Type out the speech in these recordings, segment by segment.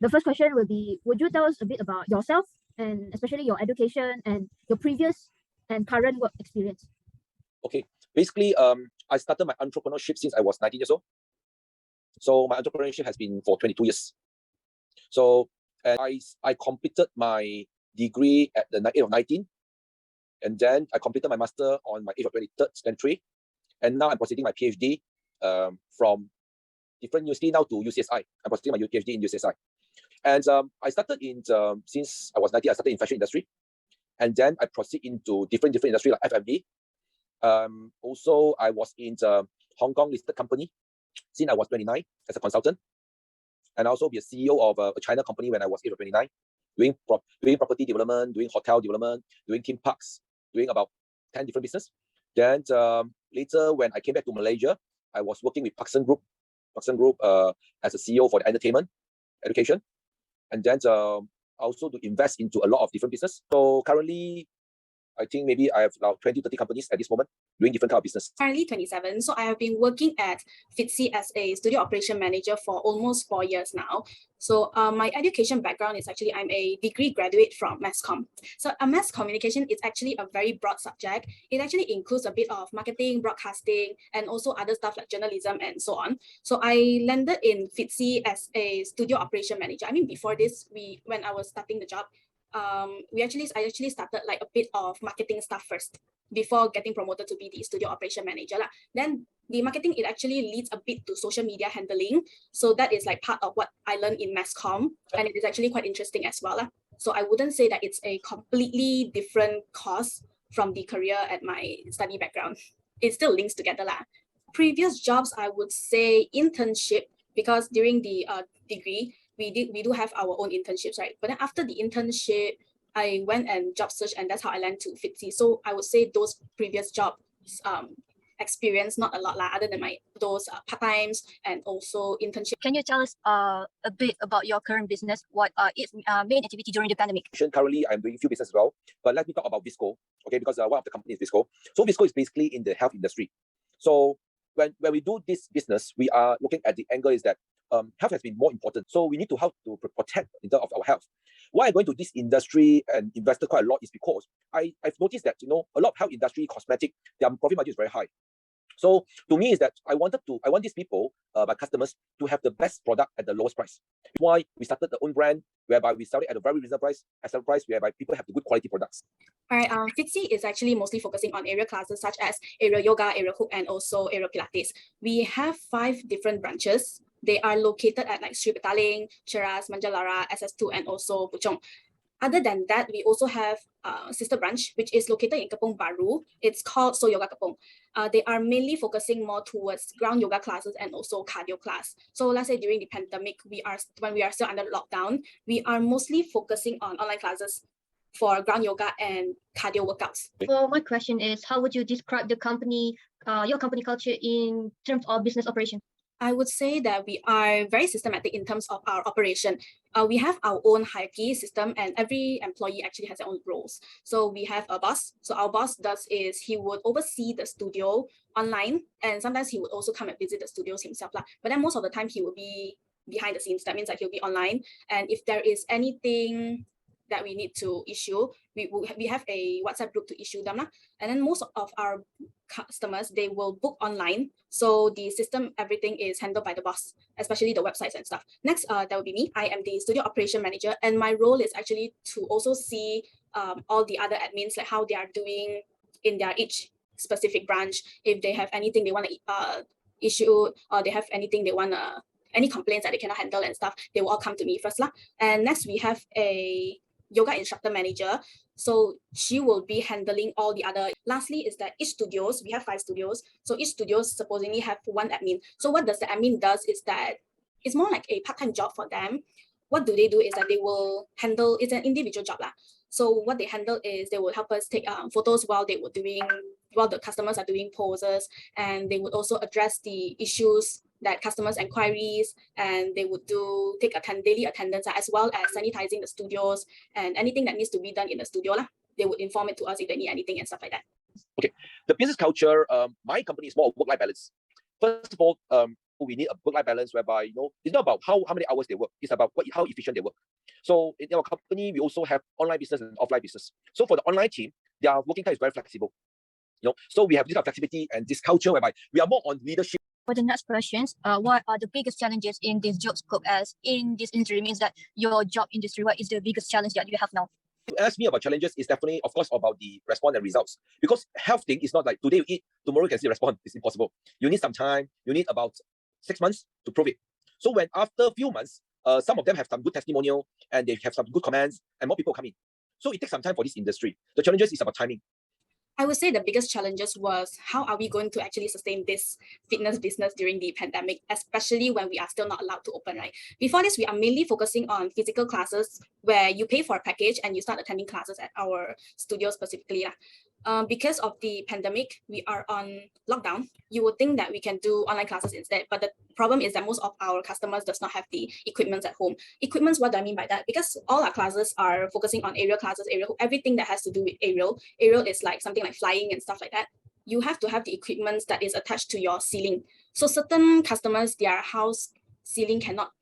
The first question will be, would you tell us a bit about yourself and especially your education and your previous and current work experience? Okay, basically, I started my entrepreneurship since I was 19 years old. So my entrepreneurship has been for 22 years. So and I completed my degree at the age of 19. And then I completed my master on my age of 23. And now I'm proceeding my PhD from different university now to UCSI. I'm proceeding my PhD in UCSI. And I started since I was 19, I started in fashion industry. And then I proceed into different industry like F&B. Also, I was in the Hong Kong listed company since I was 29 as a consultant. And also be a CEO of a China company when I was age of 29, doing property development, doing hotel development, doing theme parks, doing about 10 different business. Then later, when I came back to Malaysia, I was working with Parkson Group as a CEO for the entertainment, education. And then also to invest into a lot of different business. So currently, I think maybe I have about 20 to 30 companies at this moment doing different kind of business. Currently 27, so I have been working at FITCI as a studio operation manager for almost 4 years now. So my education background is actually I'm a degree graduate from Mass Comm. So a mass communication is actually a very broad subject. It actually includes a bit of marketing, broadcasting, and also other stuff like journalism and so on. So I landed in FITCI as a studio operation manager. I mean, before this, when I was starting the job, I actually started like a bit of marketing stuff first before getting promoted to be the studio operation manager. Then the marketing, it actually leads a bit to social media handling. So that is like part of what I learned in Mass Comm, and it is actually quite interesting as well. So I wouldn't say that it's a completely different course from the career at my study background. It still links together. Previous jobs, I would say internship, because during the degree, we do have our own internships, right? But then after the internship, I went and job search, and that's how I landed to FITCI. So I would say those previous jobs experience not a lot other than those part-times and also internship. Can you tell us a bit about your current business? What its main activity during the pandemic? Currently, I'm doing a few business as well, but let me talk about Visco, okay? Because one of the companies is Visco. So Visco is basically in the health industry. So when we do this business, we are looking at the angle is that health has been more important. So we need to help to protect in terms of our health. Why I go into this industry and invested quite a lot is because I've noticed that, a lot of health industry, cosmetic, their profit margin is very high. So to me is that I want these people, my customers, to have the best product at the lowest price. That's why we started the own brand, whereby we sell it at a very reasonable price, whereby people have the good quality products. All right, FITCI is actually mostly focusing on area classes such as aerial yoga, aerial hook, and also aerial pilates. We have 5 different branches. They are located at like Sri Petaling, Cheras, Manjalara, SS2, and also Puchong. Other than that, we also have a sister branch, which is located in Kepong Baru. It's called So Yoga Kepong. They are mainly focusing more towards ground yoga classes and also cardio class. So let's say during the pandemic, when we are still under lockdown, we are mostly focusing on online classes for ground yoga and cardio workouts. So my question is, how would you describe the company, your company culture in terms of business operation? I would say that we are very systematic in terms of our operation. We have our own hierarchy system, and every employee actually has their own roles. So we have a boss. So our boss he would oversee the studio online, and sometimes he would also come and visit the studios himself. But then most of the time he will be behind the scenes. That means that he'll be online. And if there is anything that we need to issue, we have a WhatsApp group to issue them. And then most of our customers, they will book online. So the system, everything is handled by the boss, especially the websites and stuff. Next, that will be me. I am the studio operation manager, and my role is actually to also see all the other admins, like how they are doing in their each specific branch. If they have anything they want to issue, or they have anything they want to, any complaints that they cannot handle and stuff, they will all come to me first. And next, we have a yoga instructor manager. So she will be handling all the other. Lastly is that each studios, we have 5 studios. So each studios supposedly have 1 admin. So what does the admin does is that it's more like a part-time job for them. What do? Is that they will handle, it's an individual job. So what they handle is they will help us take photos while the customers are doing poses, and they would also address the issues that customers' inquiries, and they would take daily attendance, as well as sanitizing the studios and anything that needs to be done in the studio. They would inform it to us if they need anything and stuff like that. Okay, the business culture, my company is more work-life balance. First of all, we need a work-life balance whereby, it's not about how many hours they work, it's about how efficient they work. So in our company, we also have online business and offline business. So for the online team, their working time is very flexible. So we have this kind of flexibility and this culture whereby we are more on leadership. For the next questions, what are the biggest challenges in this job scope, as in this industry means that your job industry, what is the biggest challenge that you have now? You ask me about challenges, is definitely, of course, about the response and results. Because health thing is not like today you eat, tomorrow you can see respond. It's impossible. You need some time. You need about 6 months to prove it. So when after a few months, some of them have some good testimonial and they have some good comments and more people come in. So it takes some time for this industry. The challenges is about timing. I would say the biggest challenges was how are we going to actually sustain this fitness business during the pandemic, especially when we are still not allowed to open, right? Before this, we are mainly focusing on physical classes where you pay for a package and you start attending classes at our studio specifically. Because of the pandemic, we are on lockdown. You would think that we can do online classes instead, but the problem is that most of our customers does not have the equipment at home. Equipments, what do I mean by that? Because all our classes are focusing on aerial classes, everything that has to do with aerial. Aerial is like something like flying and stuff like that. You have to have the equipment that is attached to your ceiling. So certain customers, their house ceiling cannot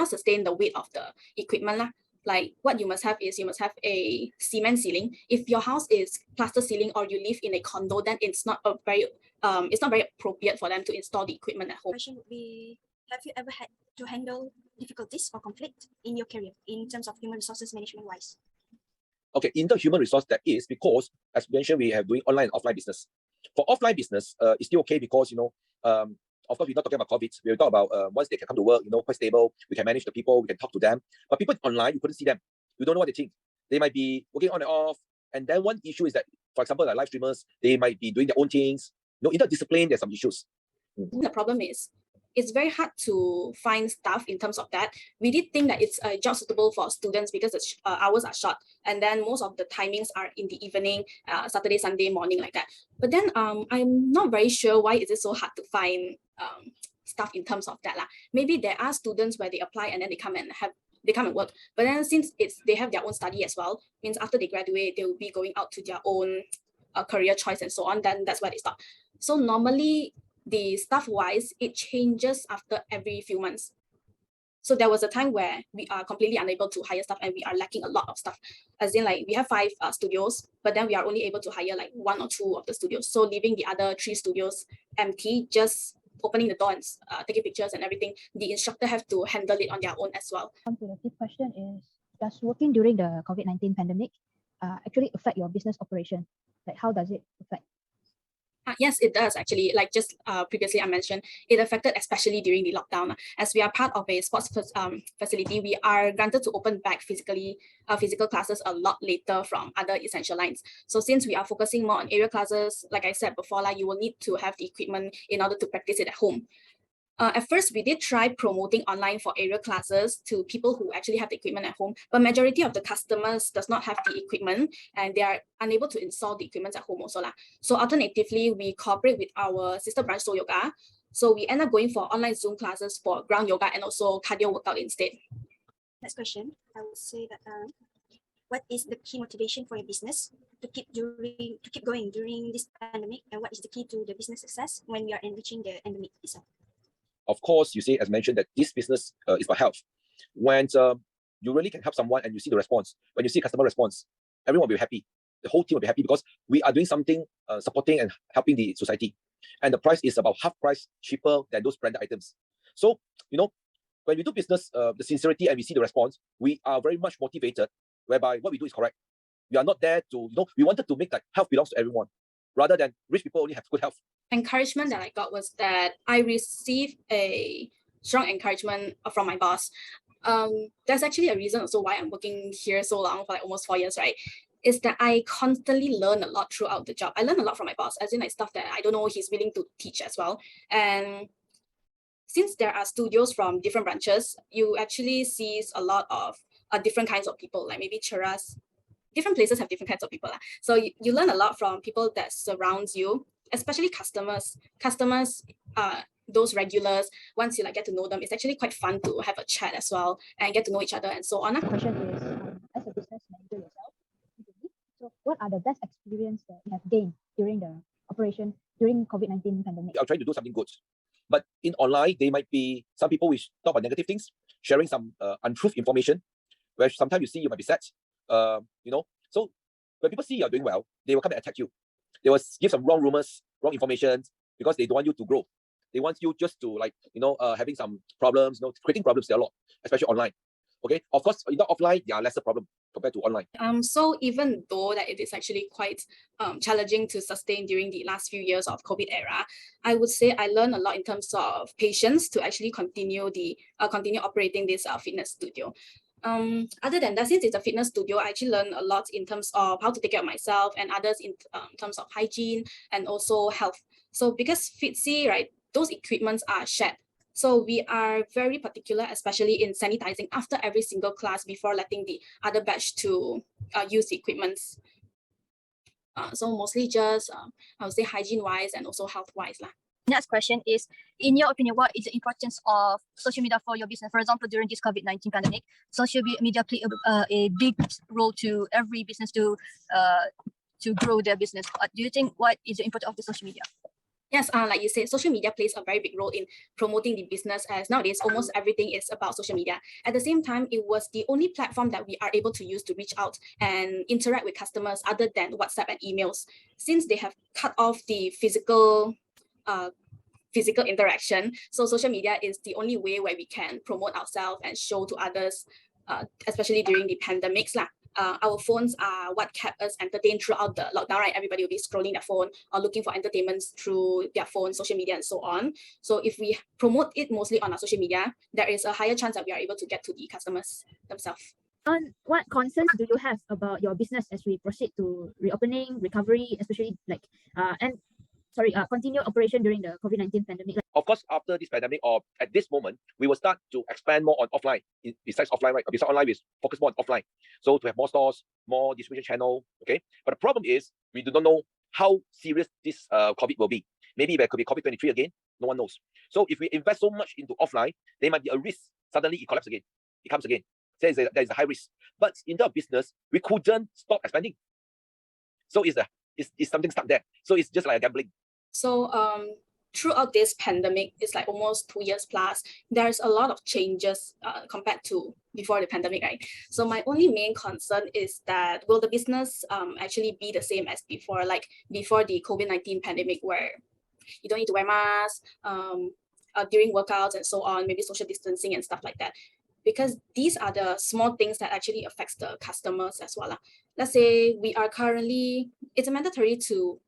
sustain the weight of the equipment. Like what you must have is you must have a cement ceiling. If your house is plaster ceiling or you live in a condo, then it's not very appropriate for them to install the equipment at home. Question would be, have you ever had to handle difficulties or conflict in your career in terms of human resources management wise? Okay, in the human resource, that is because, as mentioned, we have doing online and offline business. For offline business, it's still okay because, of course, we're not talking about COVID. We'll talk about once they can come to work, quite stable. We can manage the people, we can talk to them. But people online, you couldn't see them. You don't know what they think. They might be working on and off. And then one issue is that, for example, like live streamers, they might be doing their own things. In the discipline, there's some issues. The problem is, it's very hard to find staff in terms of that. We did think that it's a job suitable for students because the hours are short, and then most of the timings are in the evening, Saturday, Sunday morning, like that. But then I'm not very sure why is it so hard to find staff in terms of that. Maybe there are students where they apply and then they come and work. But then since they have their own study as well, means after they graduate, they will be going out to their own career choice and so on, then that's where they stop. So normally, the staff-wise, it changes after every few months. So there was a time where we are completely unable to hire staff and we are lacking a lot of staff. As in, like, we have 5 studios, but then we are only able to hire like 1 or 2 of the studios. So leaving the other 3 studios empty, just opening the door and taking pictures and everything, the instructor have to handle it on their own as well. On to the fifth question is, does working during the COVID-19 pandemic actually affect your business operation? Like, how does it affect? Yes, it does actually. Like just previously I mentioned, it affected especially during the lockdown. As we are part of a sports facility, we are granted to open back physical classes a lot later from other essential lines. So since we are focusing more on area classes, like I said before, you will need to have the equipment in order to practice it at home. At first, we did try promoting online for area classes to people who actually have the equipment at home, but majority of the customers does not have the equipment and they are unable to install the equipment at home also. So alternatively, we cooperate with our sister branch, Soul Yoga. So we end up going for online Zoom classes for ground yoga and also cardio workout instead. Next question, I would say that what is the key motivation for your business to keep going during this pandemic, and what is the key to the business success when we are enriching the endemic itself? Of course, you say, as mentioned, that this business is for health. When you really can help someone and you see the response, when you see customer response, everyone will be happy. The whole team will be happy because we are doing something supporting and helping the society. And the price is about half price cheaper than those branded items. So, when we do business, the sincerity and we see the response, we are very much motivated, whereby what we do is correct. We are not there to, we wanted to make like health belongs to everyone, rather than rich people only have good health. Encouragement that I got was that I received a strong encouragement from my boss. There's actually a reason also why I'm working here so long, for like almost 4 years, right? Is that I constantly learn a lot throughout the job. I learn a lot from my boss, as in like stuff that I don't know, he's willing to teach as well. And since there are studios from different branches, you actually see a lot of different kinds of people, like maybe Cheras. Different places have different kinds of people. So you learn a lot from people that surrounds you, especially customers. Those regulars, once you get to know them, it's actually quite fun to have a chat as well and get to know each other and so on. The question is, as a business manager yourself, so what are the best experience that you have gained during the operation during COVID-19 pandemic? I'm trying to do something good. But in online, they might be some people which talk about negative things, sharing some untruth information, where sometimes you see you might be sad. So when people see you're doing well, they will come and attack you. They will give some wrong rumors, wrong information, because they don't want you to grow. They want you just to having some problems, creating problems there a lot, especially online. Okay, of course, in the offline, there are lesser problem compared to online. So even though that it is actually quite challenging to sustain during the last few years of COVID era, I would say I learned a lot in terms of patience to actually continue operating this fitness studio. Other than that, since it's a fitness studio, I actually learned a lot in terms of how to take care of myself and others in terms of hygiene and also health. So because FitSee, right, those equipments are shared. So we are very particular, especially in sanitizing after every single class before letting the other batch to use the equipments. So mostly just, I would say hygiene-wise and also health-wise. Next question is, in your opinion, what is the importance of social media for your business? For example, during this COVID-19 pandemic, social media play a big role to every business to grow their business. Do you think what is the importance of the social media? Yes, like you said, social media plays a very big role in promoting the business, as nowadays almost everything is about social media. At the same time, it was the only platform that we are able to use to reach out and interact with customers other than WhatsApp and emails. Since they have cut off the physical interaction, so social media is the only way where we can promote ourselves and show to others, especially during the pandemics. Our phones are what kept us entertained throughout the lockdown, right? Everybody will be scrolling their phone or looking for entertainments through their phone, social media, and so on. So if we promote it mostly on our social media, there is a higher chance that we are able to get to the customers themselves. What concerns do you have about your business as we proceed to reopening, recovery, especially continue operation during the COVID-19 pandemic? Of course, after this pandemic or at this moment, we will start to expand more on offline. Besides offline, right? Besides online, we focus more on offline. So to have more stores, more distribution channel. Okay. But the problem is we do not know how serious this COVID will be. Maybe there could be COVID-23 again. No one knows. So if we invest so much into offline, there might be a risk. Suddenly it collapses again. It comes again. There is a high risk. But in terms of business, we couldn't stop expanding. So it's something stuck there. So it's just like a gambling. So throughout this pandemic, it's like almost 2 years plus, there's a lot of changes compared to before the pandemic, right? So my only main concern is that will the business actually be the same as before, like before the COVID-19 pandemic, where you don't need to wear masks during workouts and so on, maybe social distancing and stuff like that. Because these are the small things that actually affects the customers as well. Let's say we are currently, it's mandatory to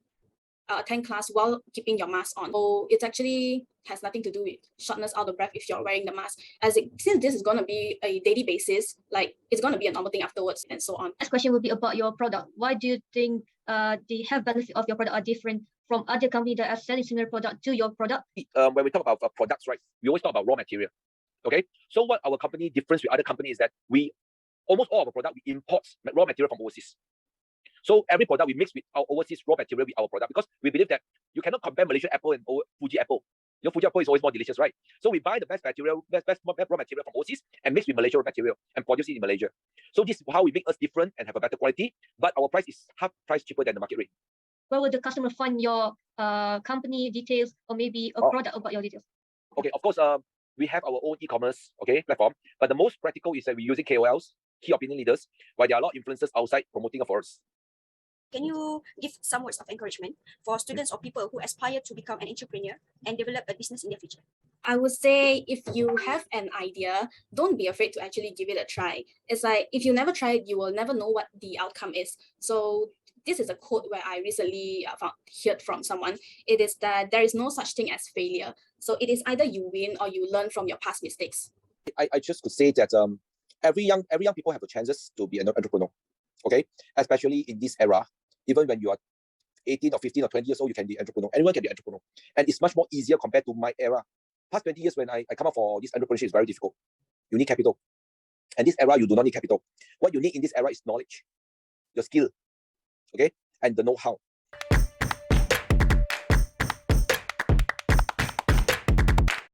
attend class while keeping your mask on. So it actually has nothing to do with shortness out of breath if you're wearing the mask. Since this is going to be a daily basis, like it's going to be a normal thing afterwards and so on. Next question will be about your product. Why do you think the health benefit of your product are different from other companies that are selling similar product to your product? When we talk about products, right, we always talk about raw material. Okay, so what our company difference with other companies is that we almost all of our product we import raw material from overseas. So every product we mix with our overseas raw material with our product, because we believe that you cannot compare Malaysian apple and Fuji apple. Your Fuji apple is always more delicious, right? So we buy the best raw material from overseas and mix with Malaysian raw material and produce it in Malaysia. So this is how we make us different and have a better quality, but our price is half price cheaper than the market rate. Where would the customer find your company details or maybe a product about your details? Okay, of course, we have our own e-commerce platform, but the most practical is that we're using KOLs, key opinion leaders, while there are a lot of influencers outside promoting for us. Can you give some words of encouragement for students or people who aspire to become an entrepreneur and develop a business in their future? I would say if you have an idea, don't be afraid to actually give it a try. It's like if you never try it, you will never know what the outcome is. So this is a quote where I recently heard from someone. It is that there is no such thing as failure. So it is either you win or you learn from your past mistakes. I just could say that every young people have the chances to be an entrepreneur. Okay, especially in this era, even when you are 18 or 15 or 20 years old, you can be entrepreneur. Anyone can be entrepreneur, and it's much more easier compared to my era. Past 20 years, when I come up for this entrepreneurship, is very difficult. You need capital, and this era you do not need capital. What you need in this era is knowledge, your skill, okay, and the know-how.